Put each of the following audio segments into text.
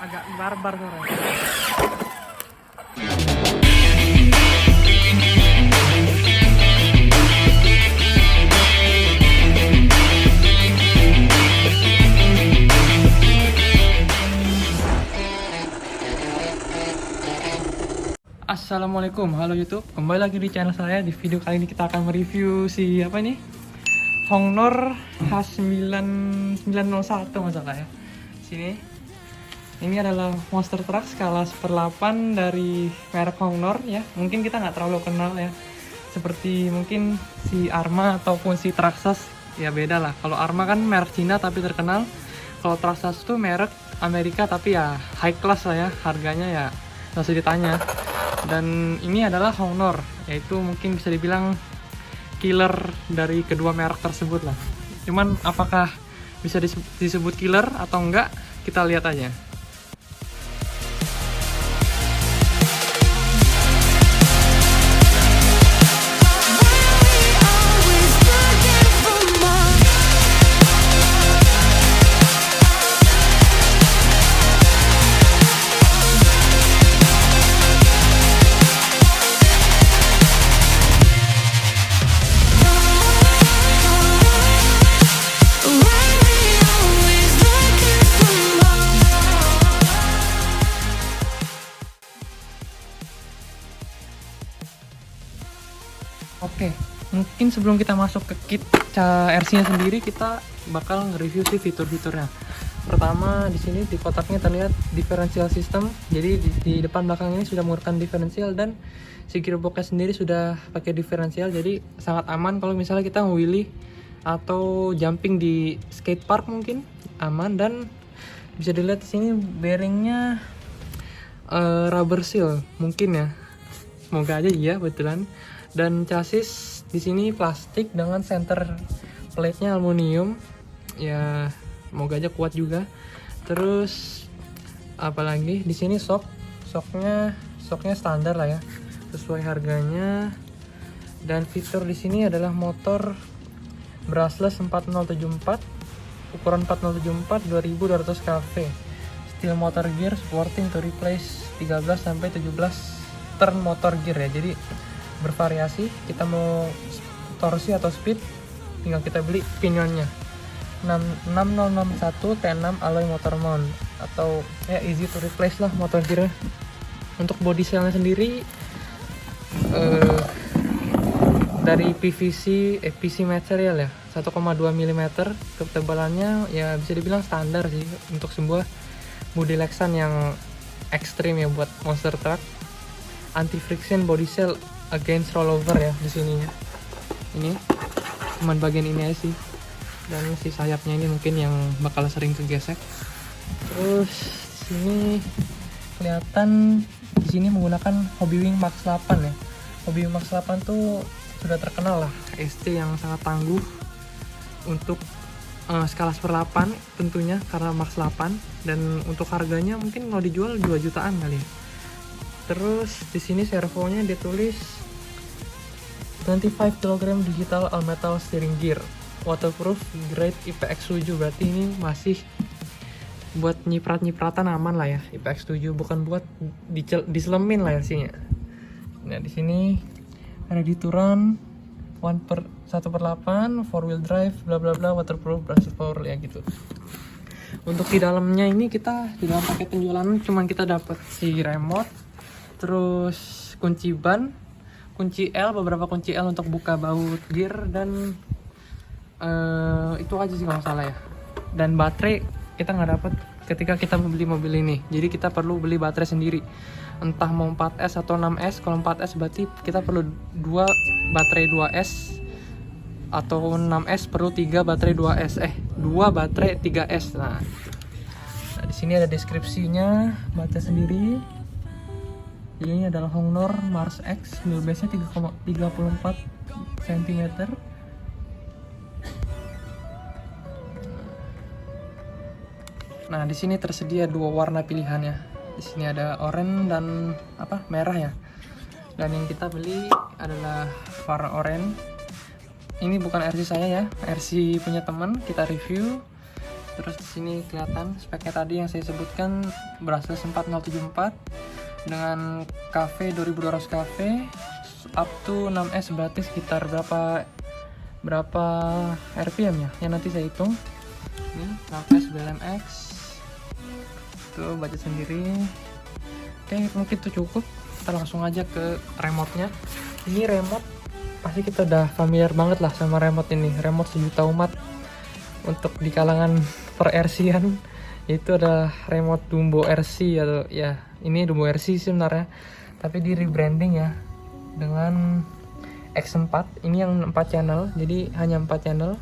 agak barbar suaranya. Assalamualaikum, halo YouTube. Kembali lagi di channel saya. Di video kali ini kita akan mereview si apa ini? Hongnor H9901 masalah ya. Sini. Ini adalah monster truck skala 1/8 dari merek Hongnor ya. Mungkin kita nggak terlalu kenal ya. Seperti mungkin si Arma ataupun si Traxxas ya, beda lah. Kalau Arma kan merek Cina tapi terkenal. Kalau Traxxas tuh merek Amerika tapi ya high class lah ya. Harganya ya nggak usah ditanya. Dan ini adalah Hongnor, yaitu mungkin bisa dibilang killer dari kedua merek tersebut lah. Cuman apakah bisa disebut killer atau enggak, kita lihat aja. Oke, mungkin sebelum kita masuk ke kit RC-nya sendiri, kita bakal nge-review sih fitur-fiturnya. Pertama, di sini di kotaknya terlihat differential system. Jadi di depan belakang ini sudah menggunakan differential dan si gearboxnya sendiri sudah pakai differential. Jadi sangat aman kalau misalnya kita wheelie atau jumping di skate park, mungkin aman. Dan bisa dilihat di sini bearingnya rubber seal mungkin ya. Semoga aja iya betulan. Dan chassis di sini plastik dengan center plate-nya aluminium. Ya, semoga aja kuat juga. Terus apalagi di sini shocknya standar lah ya, sesuai harganya. Dan fitur di sini adalah motor brushless 4074, ukuran 4074 2200 kV. Steel motor gear supporting to replace 13 sampai 17 turn motor gear ya. Jadi bervariasi, kita mau torsi atau speed tinggal kita beli pinionnya. 6061 T6 alloy motor mount, atau ya easy to replace lah motor gear. Untuk body cellnya sendiri dari PC material ya, 1,2 mm. Ketebalannya ya bisa dibilang standar sih untuk sebuah body Lexan yang ekstrim ya buat monster truck. Anti friction body cell against rollover ya di sini ya. Ini cuman bagian ini aja sih. Dan si sayapnya ini mungkin yang bakal sering kegesek. Terus sini kelihatan di sini menggunakan Hobbywing Max 8 ya. Hobbywing Max 8 tuh sudah terkenal lah, ST yang sangat tangguh untuk skala 1/8 tentunya karena Max 8, dan untuk harganya mungkin mau dijual 2 jutaan kali ya. Terus di sini servonya ditulis 25 kg digital all metal steering gear, waterproof, grade IPX7. Berarti ini masih buat nyiprat-nyipratan aman lah ya, IPX7, bukan buat diselemin lah ya sihnya. Nah di sini ada dituran 1/8 4 wheel drive bla bla bla, waterproof, brushless power ya gitu. Untuk di dalamnya ini kita di dalam paket penjualan cuman kita dapat si remote, terus kunci ban, kunci L, beberapa kunci L untuk buka baut gear, dan itu aja sih kalau salah ya. Dan baterai kita nggak dapat ketika kita membeli mobil ini, jadi kita perlu beli baterai sendiri, entah mau 4S atau 6S. Kalau 4S berarti kita perlu 2 baterai 2S, atau 6S perlu 3 baterai 2S, 2 baterai 3S. Nah di sini ada deskripsinya baterai sendiri. Ini adalah Hongnor Mars X, wheelbase-nya 3,34 cm. Nah, di sini tersedia 2 warna pilihannya. Di sini ada oranye dan merah ya. Dan yang kita beli adalah warna oranye. Ini bukan RC saya ya, RC punya teman, kita review. Terus di sini kelihatan speknya tadi yang saya sebutkan, brushless 4074 dengan KV 2200 KV up to 6S, berarti sekitar berapa RPM ya? Yang nanti saya hitung. Ini 6S BLMX. Tuh baca sendiri. Oke, mungkin itu cukup. Kita langsung aja ke remote-nya. Ini remote pasti kita udah familiar banget lah sama remote ini. Remote sejuta umat untuk di kalangan per RC-an, itu adalah remote Dumbo RC atau ya ini Dumbo RC sebenarnya, tapi di rebranding ya dengan X4. Ini yang 4 channel, jadi hanya 4 channel,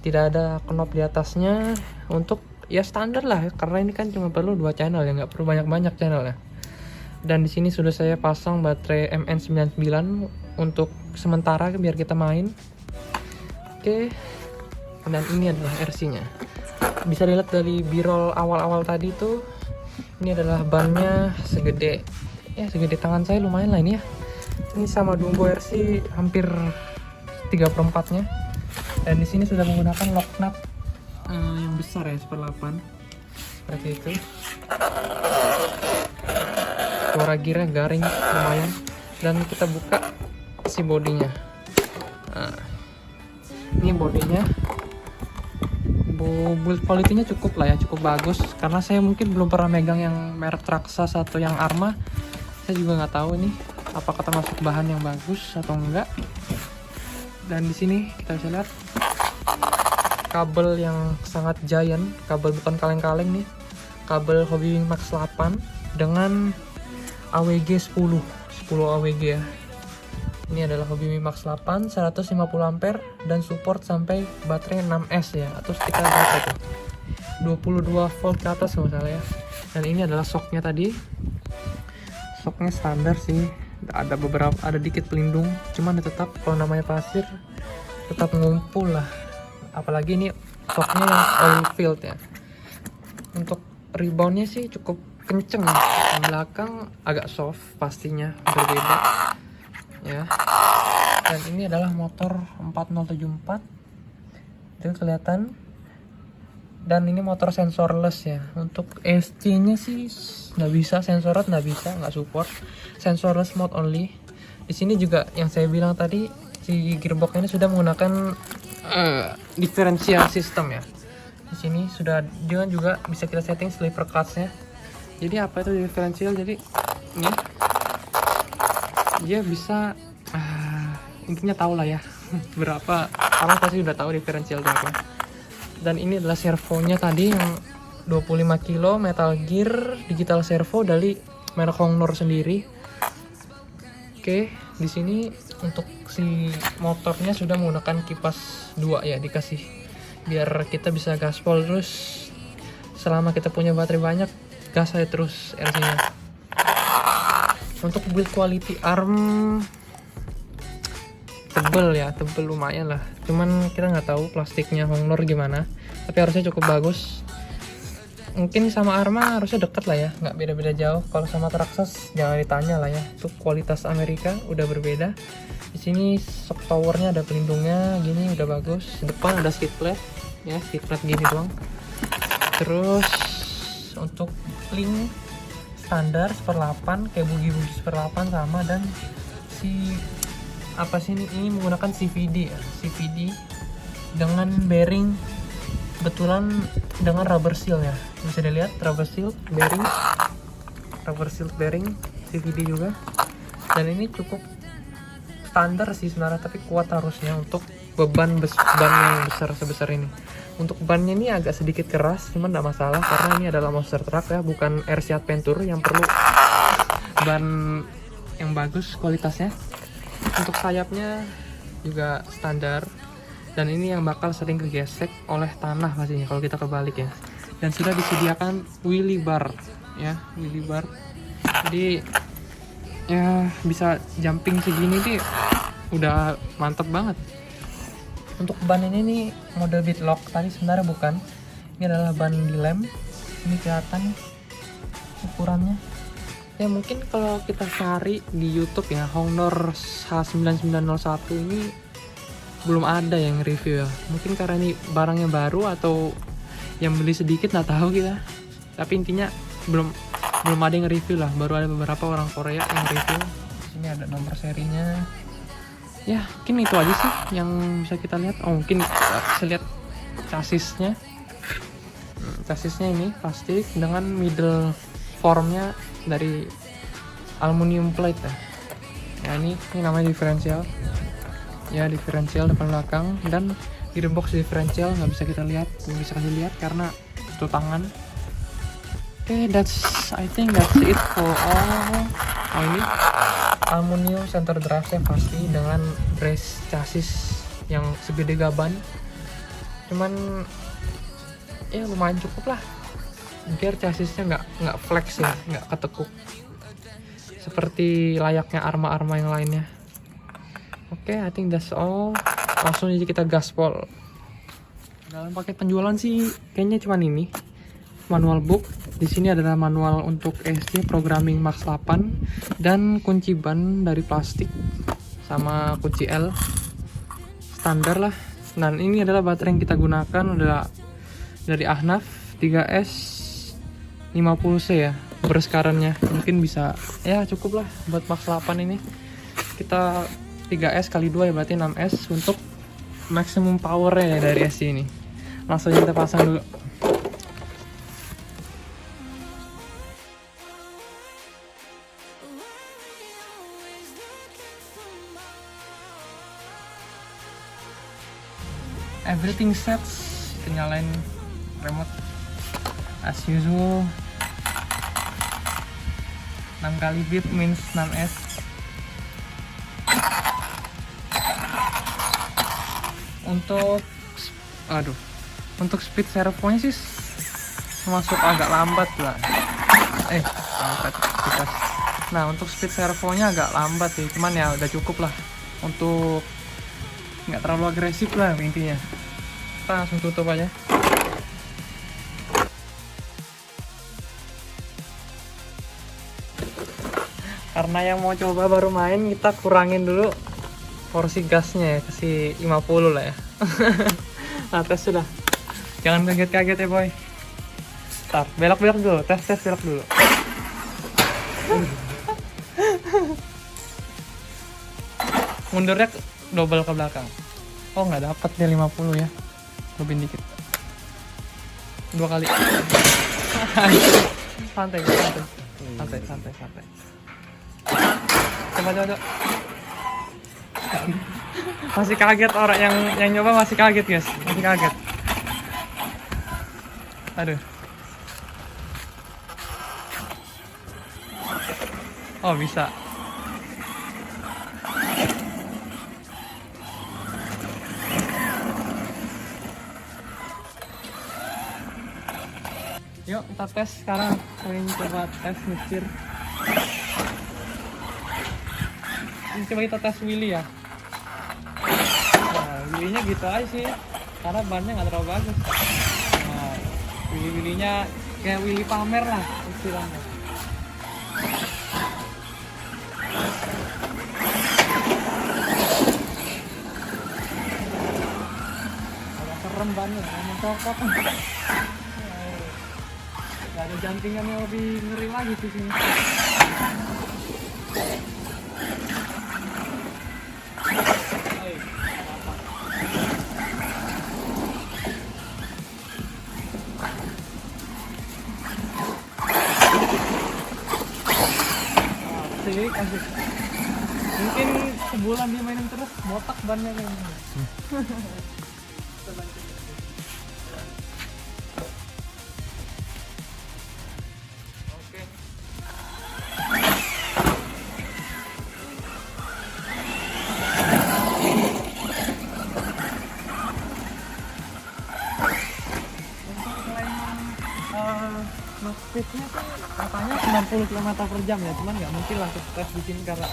tidak ada knob di atasnya. Untuk ya standar lah ya, karena ini kan cuma perlu 2 channel ya, nggak perlu banyak channel ya. Dan di sini sudah saya pasang baterai MN99 untuk sementara biar kita main. Oke, dan ini adalah RC-nya. Bisa dilihat dari b-roll awal-awal tadi tuh, ini adalah bannya segede tangan saya, lumayan lah ini ya. Ini sama Dumbo RC hampir 3/4-nya. Dan di sini sudah menggunakan lock nut yang besar ya, 1/8 seperti itu. Suara gearnya garing lumayan. Dan kita buka si bodinya. Nah, ini bodinya. Build quality-nya cukup lah ya, cukup bagus. Karena saya mungkin belum pernah megang yang merek Traxxas atau yang Arrma. Saya juga nggak tahu nih apakah termasuk bahan yang bagus atau enggak. Dan di sini kita bisa lihat kabel yang sangat giant, kabel bukan kaleng-kaleng nih, kabel Hobby Max 8 dengan AWG 10 AWG ya. Ini adalah Hobby Max 8 150 ampere dan support sampai baterai 6S ya, atau sekitar berapa tuh, 22 volt ke atas kalau salah ya. Dan ini adalah shocknya tadi. Shocknya standar sih, ada dikit pelindung, cuman tetap kalau namanya pasir tetap ngumpul lah. Apalagi ini shocknya yang oil filled ya. Untuk reboundnya sih cukup kenceng ya. Yang belakang agak soft pastinya, berbeda ya. Dan ini adalah motor 4074 itu kelihatan. Dan ini motor sensorless ya. Untuk SC nya sih nggak bisa, sensorat nggak bisa, nggak support, sensorless mode only. Di sini juga yang saya bilang tadi, si gearbox ini sudah menggunakan differential system ya. Di sini sudah juga bisa kita setting sleeper clutch-nya. Jadi apa itu differential? Jadi ini dia bisa intinya tahu lah ya berapa, kamu pasti udah tahu differential itu apa. Dan ini adalah servonya tadi yang 25 kilo metal gear digital servo dari merek Hongnor sendiri. Oke, di sini untuk si motornya sudah menggunakan kipas 2 ya, dikasih biar kita bisa gaspol terus selama kita punya baterai banyak, gas aja terus RC-nya. Untuk build quality arm tebel lumayan lah, cuman kita nggak tahu plastiknya Hongnor gimana, tapi harusnya cukup bagus. Mungkin sama Arrma harusnya deket lah ya, nggak beda-beda jauh. Kalau sama Traxxas jangan ditanya lah ya, itu kualitas Amerika udah berbeda. Di sini shock towernya ada pelindungnya gini, udah bagus. Depan ada skid plate ya, skid plate gini doang. Terus untuk link standar 1/8 kayak bugi-bugi 1/8 sama. Dan si apa sih ini menggunakan CVD ya, CVD dengan bearing kebetulan dengan rubber seal ya, bisa dilihat rubber seal bearing CVD juga. Dan ini cukup standar sih sebenarnya, tapi kuat harusnya untuk ban yang besar sebesar ini. Untuk bannya ini agak sedikit keras, cuman tidak masalah karena ini adalah monster truck ya, bukan RC Adventure yang perlu ban yang bagus kualitasnya. Untuk sayapnya juga standar, dan ini yang bakal sering kegesek oleh tanah pastinya kalau kita kebalik ya. Dan sudah disediakan wheelie bar ya, wheelie bar, jadi ya bisa jumping segini nih, udah mantep banget. Untuk ban ini nih model beadlock tadi sebenarnya bukan, ini adalah ban di lem. Ini kelihatan ukurannya ya, mungkin kalau kita cari di YouTube ya, Hongnor H9901 ini belum ada yang review ya. Mungkin karena ini barangnya baru atau yang beli sedikit nggak tahu kita, tapi intinya belum ada yang review lah, baru ada beberapa orang Korea yang review. Sini ada nomor serinya ya. Mungkin itu aja sih yang bisa kita lihat. Mungkin bisa lihat chassisnya ini plastik dengan middle formnya dari aluminium plate ya. Ini namanya diferensial ya, diferensial depan belakang, dan gearbox diferensial nggak bisa kita lihat, belum bisa kasih lihat karena itu tangan. I think that's it for all. Ini aluminium center drive pasti dengan brace chassis yang segede gaban, cuman ya lumayan cukup lah biar chassisnya nggak flex ya, nggak ketekuk seperti layaknya arma-arma yang lainnya. I think that's all. Langsung aja kita gaspol. Dalam paket penjualan sih kayaknya cuman ini manual book. Di sini adalah manual untuk ESC Programming Max 8 dan kunci ban dari plastik sama kunci L standar lah. Dan ini adalah baterai yang kita gunakan, adalah dari Ahnaf 3S 50C ya, berskarannya mungkin bisa ya, cukup lah buat Max 8 ini. Kita 3S kali 2 ya, berarti 6S untuk maximum powernya ya dari SC ini. Langsung kita pasang dulu. Everything sets, kita nyalain remote as usual. 6 kali beat means 6S. Untuk speed servonya sih masuk agak lambat lah. Nah, untuk speed servonya agak lambat sih, cuman ya udah cukup lah untuk nggak terlalu agresif lah intinya. Kita langsung tutup aja. Karena yang mau coba baru main, kita kurangin dulu porsi gasnya ya, kasih 50 lah ya. Nah, tes sudah. Jangan kaget-kaget ya boy. Ntar, belok-belok dulu, tes belok dulu. Mundurnya double ke belakang. Oh, nggak dapat dia 50 ya. Lebih dikit. 2 kali. Santai. Coba. Masih kaget orang yang nyoba, masih kaget guys, masih kaget. Aduh. Oh, bisa. Yuk kita tes sekarang. Kalian coba tes nyetir. Ini coba kita tes wheelie ya. Nah, wheelie-nya gitu aja sih, karena bannya nggak terlalu bagus. Nah, wheelie-nya kayak wheelie pamer lah istilahnya. Agak serem bannya, mencokot. Gak ada jantingan yang lebih ngeri lagi di sini. Asik. Mungkin sebulan dia mainin terus, botak bannya kayaknya. Oke. Untuk speednya tuh katanya 90 km per jam ya, cuman nggak mungkin lah kita tes di sini karena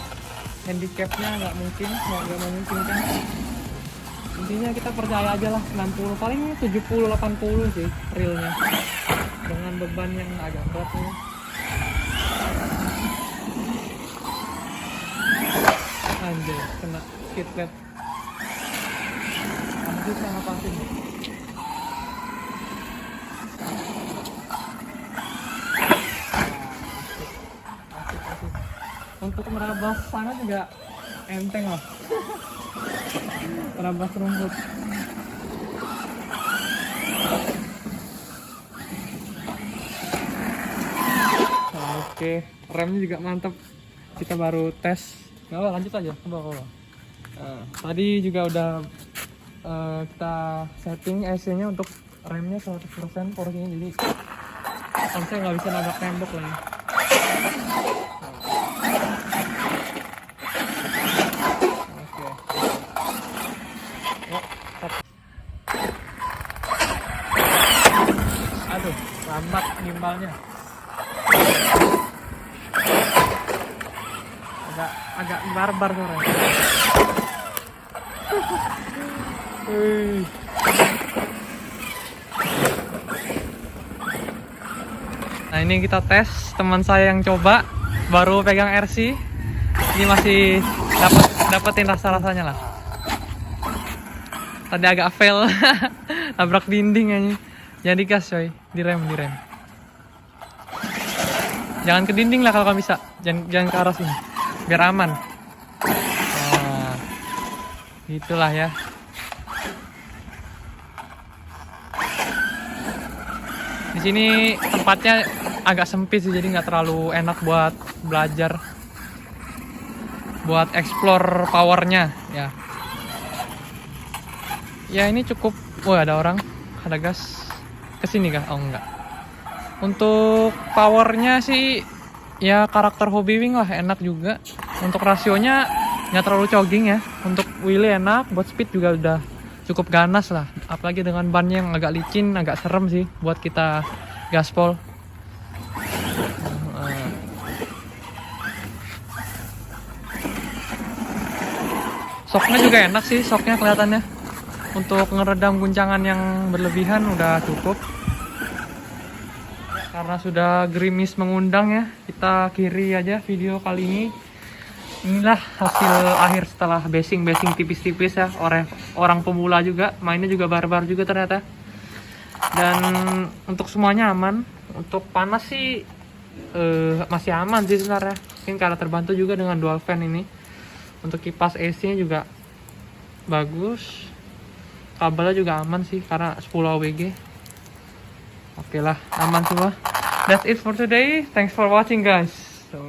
handicapnya nggak memungkinkan. Intinya kita percaya aja lah 90, paling 70-80 sih realnya dengan beban yang agak berat nih. Anjay, kena skid lap. Lanjut sama pasing. Untuk merabas sana juga enteng loh. Merabas rumput. Oke, remnya juga mantap. Kita baru tes. Nggak apa, lanjut aja ke bawah. Nah, tadi juga udah kita setting AC-nya untuk remnya 100% porsinya, jadi harusnya nggak bisa nabrak tembok lah ya. Oke. Yuk, stop. Aduh, lambat nimbalnya. Agak barbar suaranya. Nah, ini kita tes, teman saya yang coba baru pegang RC. Ini masih dapetin rasa-rasanya lah. Tadi agak fail. Tabrak dinding aja. Jangan digas coy, direm. Jangan ke dinding lah kalau bisa. Jangan ke arah sini. Biar aman. Nah, itulah ya. Di sini tempatnya agak sempit sih, jadi nggak terlalu enak buat belajar, buat explore powernya ya. Ya ini cukup. Wah, ada orang, ada gas. Kesini kah? Oh enggak. Untuk powernya sih ya karakter Hobywing lah, enak juga. Untuk rasionya nggak terlalu jogging ya. Untuk wheelie enak, buat speed juga udah cukup ganas lah. Apalagi dengan ban yang agak licin, agak serem sih buat kita gaspol. Shocknya juga enak sih, shocknya kelihatannya. Untuk ngeredam guncangan yang berlebihan udah cukup. Karena sudah gerimis mengundang ya, kita akhiri aja video kali ini. Inilah hasil akhir setelah basing tipis-tipis ya. Orang pemula juga, mainnya juga barbar juga ternyata. Dan untuk semuanya aman. Untuk panas sih masih aman sih sebenarnya. Mungkin karena terbantu juga dengan dual fan ini. Untuk kipas AC nya juga bagus. Kabelnya juga aman sih karena 10 AWG. Oke lah, aman semua. That's it for today. Thanks for watching guys. So